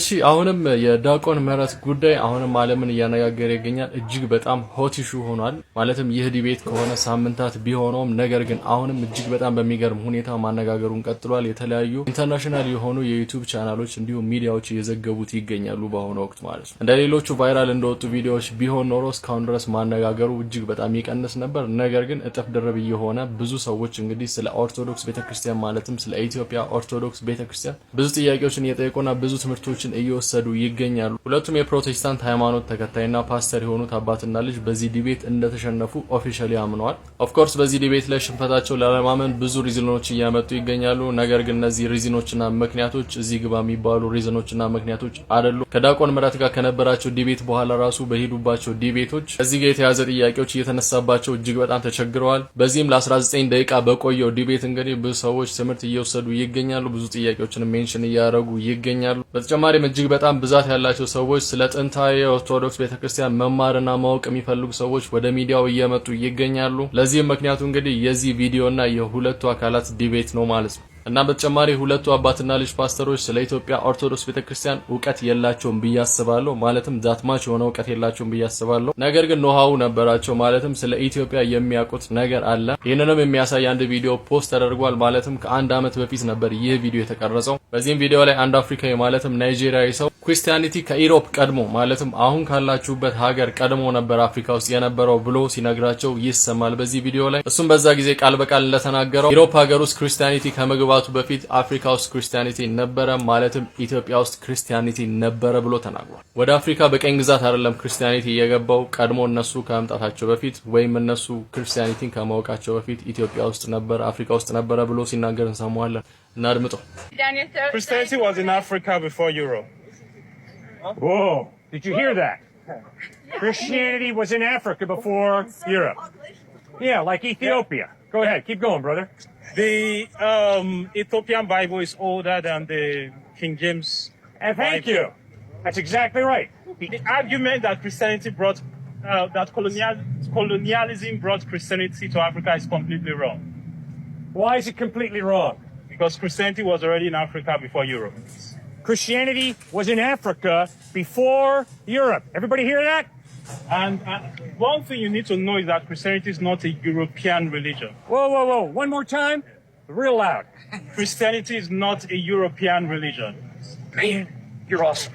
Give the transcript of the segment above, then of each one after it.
እሺ አሁንም የዳቆን ምህረት ጉዳይ አሁንም ዓለምን እያነጋገረ ይገኛል። እጅግ በጣም ሆት ኢሹ ሆኗል። ማለትም ይህ ዲቤት ከሆነ ሳምንታት ቢሆነውም ነገር ግን አሁንም እጅግ በጣም በሚገርም ሁኔታ ማነጋገሩን ቀጥሏል። የተለያዩ ኢንተርናሽናል የሆኑ የዩቲዩብ ቻናሎች እንዲሁም ሚዲያዎች እየዘገቡት ይገኛሉ በአሁኑ ወቅት ማለት ነው። እንደ ሌሎቹ ቫይራል እንደወጡ ቪዲዮዎች ቢሆን ኖሮ እስካሁን ድረስ ማነጋገሩ እጅግ በጣም ይቀንስ ነበር። ነገር ግን እጥፍ ድርብ እየሆነ ብዙ ሰዎች እንግዲህ ስለ ኦርቶዶክስ ቤተክርስቲያን ማለትም ስለ ኢትዮጵያ ኦርቶዶክስ ቤተክርስቲያን ብዙ ጥያቄዎችን እየጠየቁና ብዙ ትምህርቶችን እየወሰዱ ይገኛሉ። ሁለቱም የፕሮቴስታንት ሃይማኖት ተከታይና ፓስተር የሆኑት አባትና ልጅ በዚህ ዲቤት እንደተሸነፉ ኦፊሻሊ አምነዋል። ኦፍ ኮርስ በዚህ ዲቤት ላይ ሽንፈታቸው ላለማመን ብዙ ሪዝኖች እያመጡ ይገኛሉ። ነገር ግን እነዚህ ሪዝኖችና ምክንያቶች እዚህ ግባ የሚባሉ ሪዝኖችና ምክንያቶች አይደሉም። ከዳቆን ምህረት ጋር ከነበራቸው ዲቤት በኋላ ራሱ በሄዱባቸው ዲቤቶች እዚህ ጋር የተያዘ ጥያቄዎች እየተነሳባቸው እጅግ በጣም ተቸግረዋል። በዚህም ለ19 ደቂቃ በቆየው ዲቤት እንግዲህ ብዙ ሰዎች ትምህርት እየወሰዱ ይገኛሉ። ብዙ ጥያቄዎችን ሜንሽን እያደረጉ ይገኛሉ። በተጨማሪም እጅግ በጣም ብዛት ያላቸው ሰዎች ስለ ጥንታዊ የኦርቶዶክስ ቤተክርስቲያን መማርና ማወቅ የሚፈልጉ ሰዎች ወደ ሚዲያው እየመጡ ይገኛሉ። ለዚህም ምክንያቱ እንግዲህ የዚህ ቪዲዮና የሁለቱ አካላት ዲቤት ነው ማለት ነው። እና በተጨማሪ ሁለቱ አባትና ልጅ ፓስተሮች ስለ ኢትዮጵያ ኦርቶዶክስ ቤተክርስቲያን ዕውቀት የላቸውም ብዬ አስባለሁ። ማለትም ዛትማች የሆነ ዕውቀት የላቸውም ብዬ አስባለሁ። ነገር ግን ኖሃው ነበራቸው። ማለትም ስለ ኢትዮጵያ የሚያውቁት ነገር አለ። ይህንንም የሚያሳይ አንድ ቪዲዮ ፖስት ተደርጓል። ማለትም ከአንድ ዓመት በፊት ነበር ይህ ቪዲዮ የተቀረጸው። በዚህም ቪዲዮ ላይ አንድ አፍሪካዊ ማለትም ናይጄሪያዊ ሰው ክርስቲያኒቲ ከኢሮፕ ቀድሞ ማለትም አሁን ካላችሁበት ሀገር ቀድሞ ነበር አፍሪካ ውስጥ የነበረው ብሎ ሲነግራቸው ይሰማል በዚህ ቪዲዮ ላይ። እሱም በዛ ጊዜ ቃል በቃል እንደተናገረው ኢሮፕ ሀገር ውስጥ ክርስቲያኒቲ ከመግባቱ በፊት አፍሪካ ውስጥ ክርስቲያኒቲ ነበረ፣ ማለትም ኢትዮጵያ ውስጥ ክርስቲያኒቲ ነበረ ብሎ ተናግሯል። ወደ አፍሪካ በቀኝ ግዛት አይደለም ክርስቲያኒቲ የገባው፣ ቀድሞ እነሱ ከመምጣታቸው በፊት ወይም እነሱ ክርስቲያኒቲን ከማወቃቸው በፊት ኢትዮጵያ ውስጥ ነበር፣ አፍሪካ ውስጥ ነበረ ብሎ ሲናገር እንሰማዋለን። እናድምጠው። Christianity was in Africa before Europe. Whoa, did you hear that? Christianity was in Africa before Europe. Yeah, like Ethiopia. Go ahead, keep going, brother. The Ethiopian Bible is older than the King James and thank Bible. you. That's exactly right. The argument that Christianity brought, that colonialism brought Christianity to Africa is completely wrong. Why is it completely wrong? Because Christianity was already in Africa before Europe. Christianity was in Africa before Europe. Everybody hear that? And one thing you need to know is that Christianity is not a European religion. Whoa, whoa, whoa. One more time. Real loud. Christianity is not a European religion. Man, you're awesome.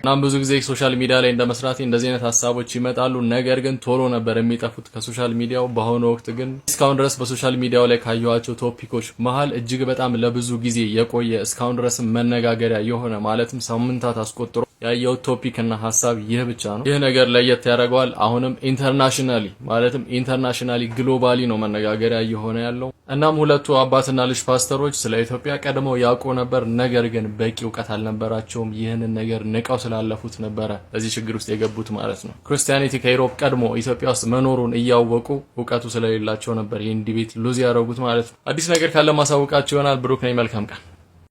እናም ብዙ ጊዜ ሶሻል ሚዲያ ላይ እንደመስራት እንደዚህ አይነት ሐሳቦች ይመጣሉ። ነገር ግን ቶሎ ነበር የሚጠፉት ከሶሻል ሚዲያው። በአሁኑ ወቅት ግን እስካሁን ድረስ በሶሻል ሚዲያው ላይ ካየኋቸው ቶፒኮች መሃል እጅግ በጣም ለብዙ ጊዜ የቆየ እስካሁን ድረስ መነጋገሪያ የሆነ ማለትም ሳምንታት አስቆጥሮ ያየው ቶፒክ እና ሐሳብ ይህ ብቻ ነው። ይህ ነገር ለየት ያደርገዋል። አሁንም ኢንተርናሽናሊ ማለትም ኢንተርናሽናሊ ግሎባሊ ነው መነጋገሪያ የሆነ ያለው። እናም ሁለቱ አባትና ልጅ ፓስተሮች ስለ ኢትዮጵያ ቀድመው ያውቁ ነበር፣ ነገር ግን በቂ ዕውቀት አልነበራቸውም። ይህንን ነገር ንቀው ስላለፉት ነበረ በዚህ ችግር ውስጥ የገቡት ማለት ነው። ክርስቲያኒቲ ከኢሮፕ ቀድሞ ኢትዮጵያ ውስጥ መኖሩን እያወቁ ዕውቀቱ ስለሌላቸው ነበር ይህን ዲቤት ሉዝ ያደረጉት ማለት ነው። አዲስ ነገር ካለ ማሳወቃችሁ ይሆናል። ብሩክ ነኝ። መልካም ቀን።